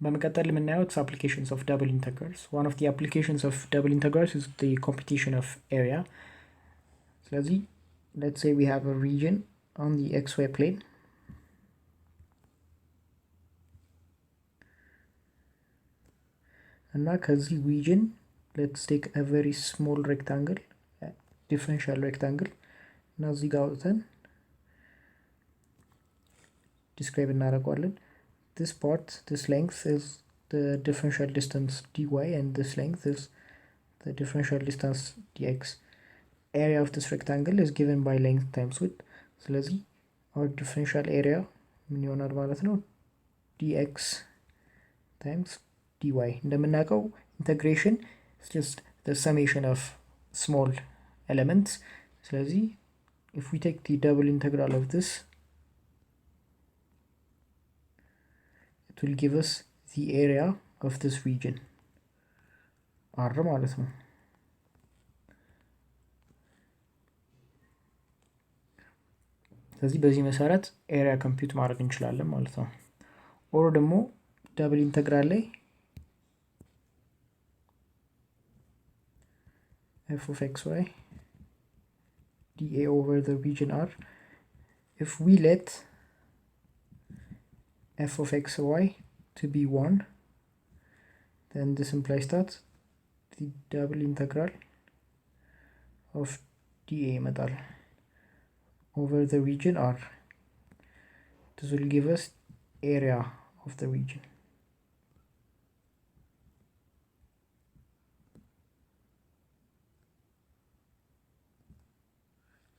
በመቀጠል የምናየው applications of double integrals. One of the applications of double integrals is the computation of area. ስለዚህ let's say we have a region on the xy plane. እና ከዚህ region let's take a very small rectangle, differential rectangle. እና እዚህ ጋር አውጥተን describe እናደርገዋለን. This part, this length is the differential distance dy and this length is the differential distance dx. Area of this rectangle is given by length times width. ስለዚህ our differential area ምን ይሆናል ማለት ነው? dx times dy. እንደምናውቀው integration is just the summation of small elements. ስለዚህ if we take the double integral of this, it will give us the area of this region r ማለት ነው። ስለዚህ በዚህ መሰረት ኤሪያ ኮምፒውት ማድረግ እንችላለን ማለት ነው። ኦር ደግሞ ደብል ኢንተግራል ላይ f of xy dA over the region r, if we let f of xy to be 1, then this implies that the double integral of dA ይመጣል over the region r. This will give us area of the region.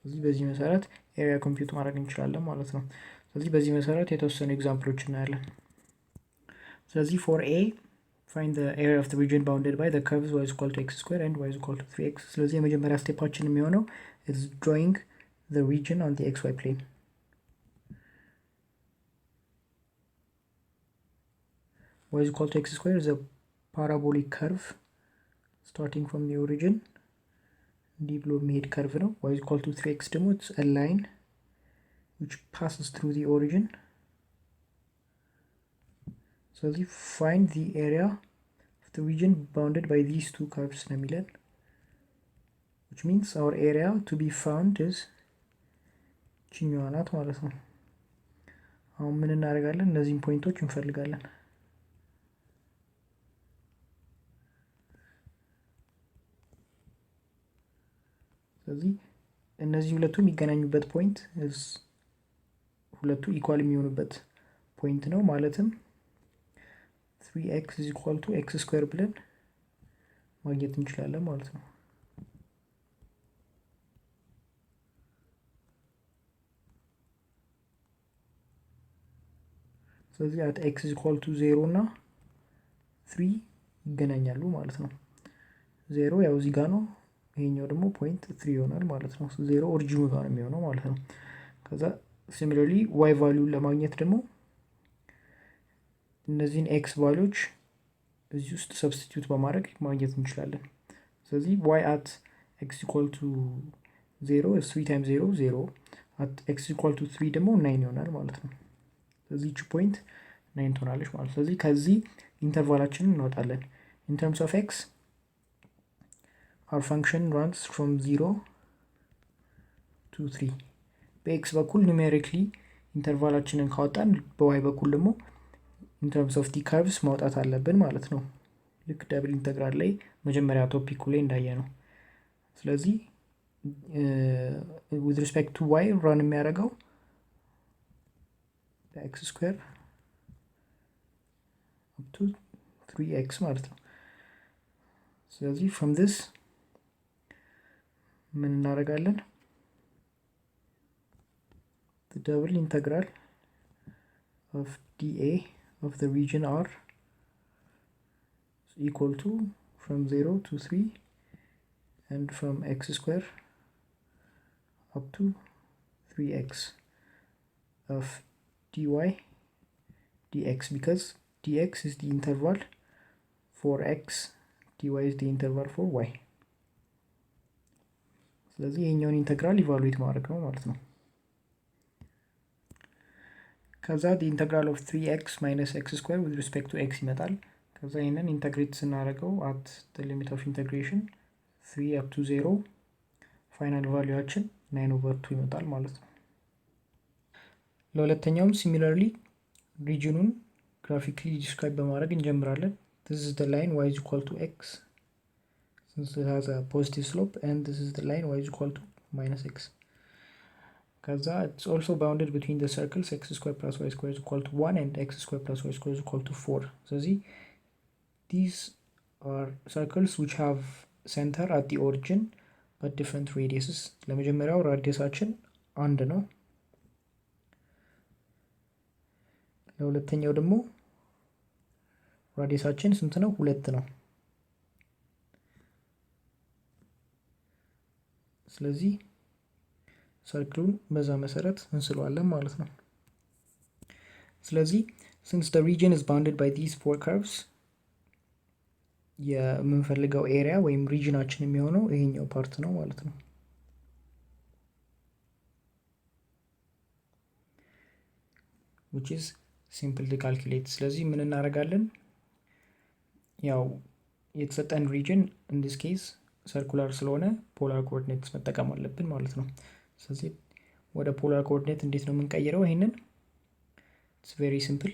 ስለዚህ በዚህ መሰረት ኤሪያ ኮምፒውት ማድረግ እንችላለን ማለት ነው። ስለዚህ በዚህ መሰረት የተወሰኑ ኤግዛምፕሎች እናያለን። ስለዚህ for a find the area of the region bounded by the curves y is equal to x square and y is equal to 3x. ስለዚህ የመጀመሪያ ስቴፓችን የሚሆነው is drawing the region on the xy plane. y is equal to x square is a parabolic curve starting from the origin. እንዲህ ብሎ የሚሄድ ከርቭ ነው። y is equal to 3x ደግሞ it's a line which passes through the origin. So find the area of the region bounded by these two curves ነው የሚለን, which means our area to be found is ችኛዋ ናት ማለት ነው። አሁን ምን እናደርጋለን? እነዚህን ፖይንቶች እንፈልጋለን። ስለዚህ እነዚህ ሁለቱ የሚገናኙበት ፖይንት ሁለቱ ኢኳል የሚሆኑበት ፖይንት ነው። ማለትም 3x is equal to x square ብለን ማግኘት እንችላለን ማለት ነው። ስለዚህ at x is equal to 0 እና 3 ይገናኛሉ ማለት ነው። 0 ያው እዚህ ጋር ነው፣ ይሄኛው ደግሞ ፖይንት 3 ይሆናል ማለት ነው። 0 ኦሪጂኑ ጋር ነው የሚሆነው ማለት ነው። ከዛ similarly y ቫልዩ ለማግኘት ደግሞ እነዚህን x ቫልዩዎች እዚህ ውስጥ ሰብስቲቲዩት በማድረግ ማግኘት እንችላለን። ስለዚህ y at x equal to 0 is 3 times 0 0, at x equal to 3 ደግሞ 9 ይሆናል ማለት ነው። ስለዚህ እቺ ፖይንት 9 ትሆናለች ማለት ነው። ስለዚህ ከዚህ ኢንተርቫላችንን እናወጣለን። in terms of x, our function runs from 0 to 3. በx በኩል ኑሜሪክሊ ኢንተርቫላችንን ካወጣን በy በኩል ደግሞ in terms of the curves ማውጣት አለብን ማለት ነው። ልክ ደብል ኢንተግራል ላይ መጀመሪያ ቶፒኩ ላይ እንዳየ ነው። ስለዚህ with respect to y run የሚያደርገው x square up to 3x ማለት ነው። ስለዚህ from this ምን እናደርጋለን? the double integral of dA of the region R is equal to from 0 to 3 and from x square up to 3x of dy dx, because dx is the interval for x, dy is the interval for y. ስለዚህ የኛውን ኢንተግራል ኢቫሉዌት ማድረግ ነው ማለት ነው። ከዛ ኢንተግራል ኦፍ 3x ማይነስ ኤክስ ስኩዌር ዊዝ ሪስፔክት ቱ ኤክስ ይመጣል። ከዛ ይህንን ኢንተግሬት ስናደርገው አት ሊሚት ኦፍ ኢንተግሬሽን 3 አፕ ቱ 0 ፋይናል ቫሉያችን 9/2 ይመጣል ማለት ነው። ለሁለተኛውም ሲሚላርሊ ሪጅኑን ግራፊክሊ ዲስክራይብ በማድረግ እንጀምራለን። this is the line y is equal to x since it has a positive slope, and this is the line y is equal to minus x. ከዛ it's also bounded between the circles x square plus y square is equal to 1 and x square plus y square is equal to 4. ስለዚህ these are circles which have center at the origin but different radiuses. ለመጀመሪያው ራዲየሳችን 1 ነው። ለሁለተኛው ደግሞ ራዲየሳችን ስንት ነው? 2 ነው። ስለዚህ ሰርክሉን በዛ መሰረት እንስለዋለን ማለት ነው። ስለዚህ since the region is bounded by these four curves የምንፈልገው ኤሪያ ወይም ሪጅናችን የሚሆነው ይሄኛው ፓርት ነው ማለት ነው። which is simple to calculate. ስለዚህ ምን እናደርጋለን? ያው የተሰጠን ሪጅን in this case ሰርኩላር ስለሆነ ፖላር ኮኦርዲኔትስ መጠቀም አለብን ማለት ነው። ስለዚህ ወደ ፖላር ኮኦርዲኔት እንዴት ነው የምንቀይረው? ይሄንን it's very simple።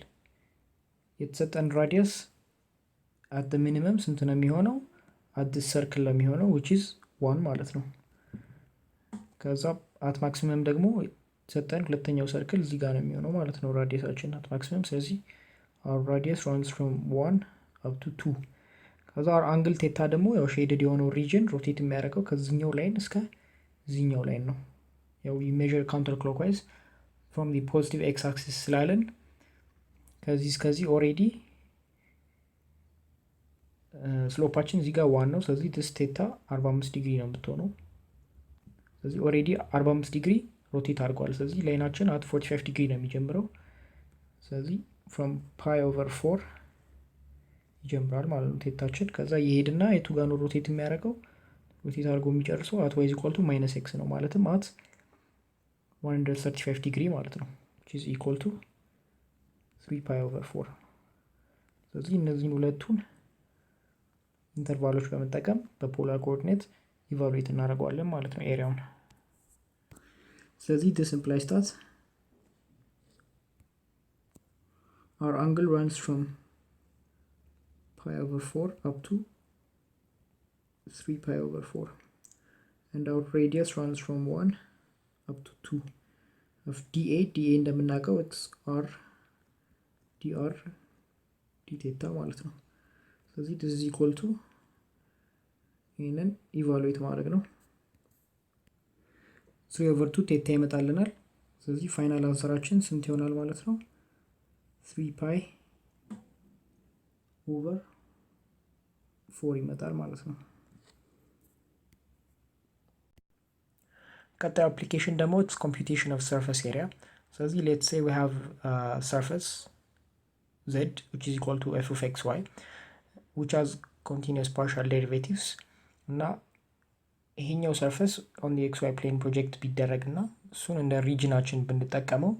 የተሰጠን ራዲየስ at the minimum ስንት ነው የሚሆነው? at this circle ነው የሚሆነው which is 1 ማለት ነው። ከዛ at maximum ደግሞ የተሰጠን ሁለተኛው ሰርክል እዚህ ጋር ነው የሚሆነው ማለት ነው ራዲየሳችን at maximum። ስለዚህ our radius runs from 1 up to 2። ከዛ our angle ቴታ ደግሞ ያው ሼድድ የሆነው ሪጅን ሮቴት የሚያደርገው ከዚህኛው ላይን እስከ እዚህኛው ላይን ነው። ያው we measure counter clockwise from the positive x axis ስላለን ከዚህ እስከዚህ ኦሬዲ ስሎፓችን እዚህ ጋር 1 ነው። ስለዚህ this ቴታ 45 ዲግሪ ነው የምትሆነው። ስለዚህ ኦሬዲ 45 ዲግሪ ሮቴት አድርጓል። ስለዚህ ላይናችን at 45 ዲግሪ ነው የሚጀምረው። ስለዚህ from pi over 4 ይጀምራል ማለት ነው ቴታችን። ከዛ ይሄድና የቱ ጋር ነው ሮቴት የሚያደርገው? ሮቴት አድርጎ የሚጨርሰው at y is equal to minus x ነው። ማለትም at 135 ዲግሪ ማለት ነው which is equal to 3 pi over 4። ስለዚህ እነዚህን ሁለቱን ኢንተርቫሎች በመጠቀም በፖላር ኮኦርዲኔት ኢቫሉዌት እናደርገዋለን ማለት ነው ኤሪያውን። ስለዚህ this implies that our angle runs from pi over 4 up to 3 pi over 4 and our radius runs from 1 up to 2 of dA እንደምናውቀው it's r dr d theta ማለት ነው። ስለዚህ this is equal to ይሄንን ኢቫሉዌት ማድረግ ነው 3/2 ቴታ ይመጣልናል። ስለዚህ ፋይናል አንሰራችን ስንት ይሆናል ማለት ነው? 3 pi over 4 ይመጣል ማለት ነው። ቀጣዩ አፕሊኬሽን ደግሞ it's computation of surface area። ስለዚህ let's say we have a surface z which is equal to f of xy which has continuous partial derivatives እና ይሄኛው ሰርፌስ on the xy plane ፕሮጀክት ቢደረግና እሱን እንደ ሪጅናችን ብንጠቀመው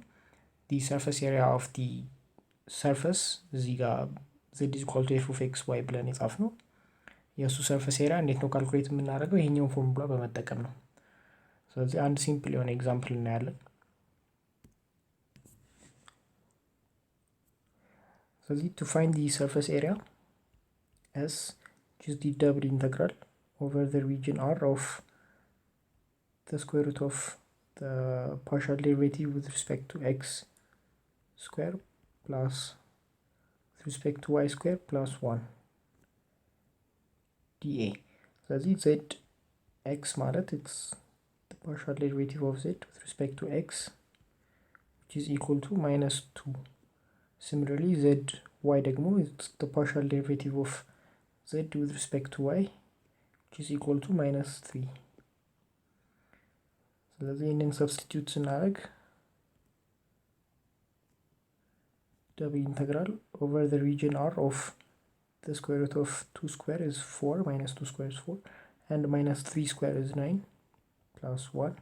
the surface area of the surface እዚህ ጋር z is equal to f of xy ብለን የጻፍነው የእሱ ሰርፌስ ኤሪያ እንዴት ነው ካልኩሌት የምናደርገው? ይሄኛውን ፎርሙላ በመጠቀም ነው። ስለዚህ አንድ ሲምፕል የሆነ ኤግዛምፕል እናያለን። ስለዚህ to find the surface area S which is the double integral over the region R of the square root of the partial derivative with respect to x square plus with respect to y square plus 1 dA. ስለዚህ z x ማለት it's the partial derivative of z with respect to x which is equal to minus 2. Similarly z y ደግሞ it's the partial derivative of z with respect to y which is equal to minus 3. ስለዚህ ይህንን ሰብስቲትዩት ስናደርግ double integral over the region R of the square root of 2 square is 4 minus 2 square is 4 and minus 3 square is 9 plus 1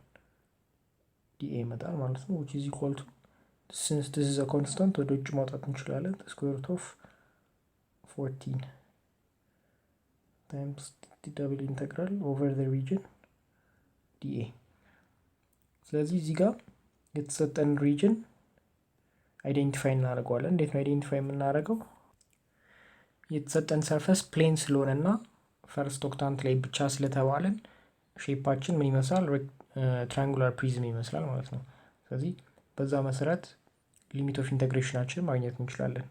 dA ይመጣል ማለት ነው which is equal to ሲንስ ዲስ ኢዝ አ ኮንስታንት ወደ ውጭ ማውጣት እንችላለን። ስኩዌር ሩት ኦፍ 14 ታይምስ ደብል ኢንተግራል ኦቨር ዘ ሪጅን ዲኤ። ስለዚህ እዚህ ጋር የተሰጠን ሪጅን አይዴንቲፋይ እናደርገዋለን። እንዴት ነው አይዴንቲፋይ የምናደርገው? የተሰጠን ሰርፈስ ፕሌን ስለሆነ እና ፈርስት ኦክታንት ላይ ብቻ ስለተባለን ሼፓችን ምን ይመስላል? ትራያንጉላር ፕሪዝም ይመስላል ማለት ነው። ስለዚህ በዛ መሰረት ሊሚት ኦፍ ኢንተግሬሽናችን ማግኘት እንችላለን።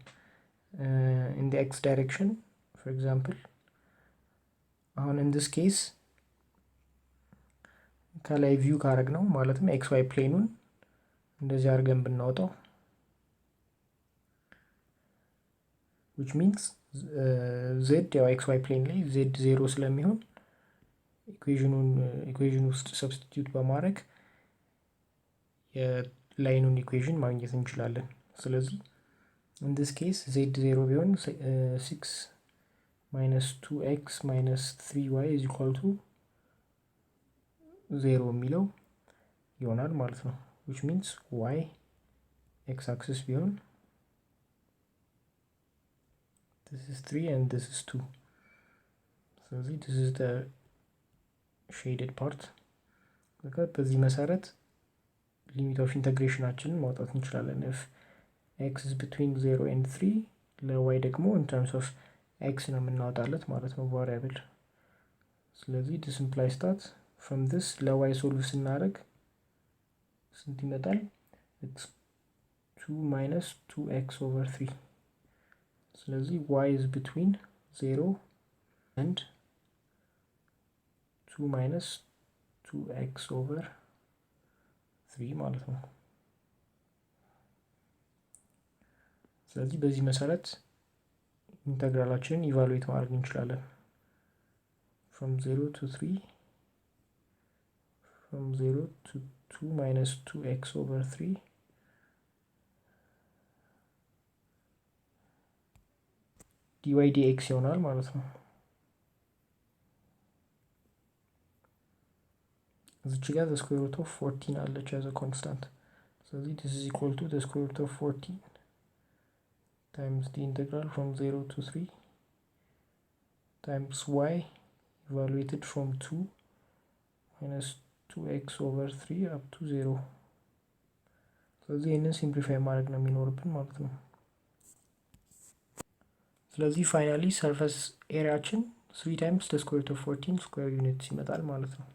ኢን ዲ ኤክስ ዳይሬክሽን ፎር ኤግዛምፕል አሁን ኢን ዲስ ኬስ ከላይ ቪው ካረግ ነው ማለትም ኤክስ ዋይ ፕሌኑን እንደዚህ አድርገን ብናወጣው which means ዜድ ያው ኤክስ ዋይ ፕሌን ላይ ዜድ 0 ስለሚሆን ኢኩዌዥን ውስጥ ሰብስቲትዩት በማድረግ የላይኑን ኢኩዌዥን ማግኘት እንችላለን። ስለዚህ in this case ዜድ 0 ቢሆን 6 minus 2x minus 3y is equal to 0 የሚለው ይሆናል ማለት ነው። which means y x axis ቢሆን this is 3 and this is 2. ስለዚህ this is the shaded part. በዚህ መሰረት ሊሚት ኦፍ ኢንተግሬሽናችንን ማውጣት እንችላለን። if x is between 0 and 3 ለy ደግሞ in terms of x ነው የምናወጣለት ማለት ነው ቫሪያብል። ስለዚህ this implies that from this ለy ሶልቭ ስናደርግ ስንት ይመጣል? it's 2 minus 2x over 3. ስለዚህ y is between 0 and 2 minus 2x over 3 ማለት ነው። ስለዚህ በዚህ መሰረት ኢንተግራላችንን ኢቫሉዌት ማድረግ እንችላለን። from 0 to 3 from 0 to 2 minus 2x over 3 dy dx ይሆናል ማለት ነው። እዚች ጋር the square root of 14 አለች as a constant። ስለዚህ this is equal to the square root of 14 times the integral from 0 to 3 times y evaluated from 2 minus 2x over 3 up to 0። ስለዚህ ይህንን ሲምፕሊፋይ ማድረግ ነው የሚኖርብን ማለት ነው። ስለዚህ ፋይናሊ ሰርፈስ ኤሪያችን 3 times the square root of 14 ስኩዌር ዩኒትስ ይመጣል ማለት ነው።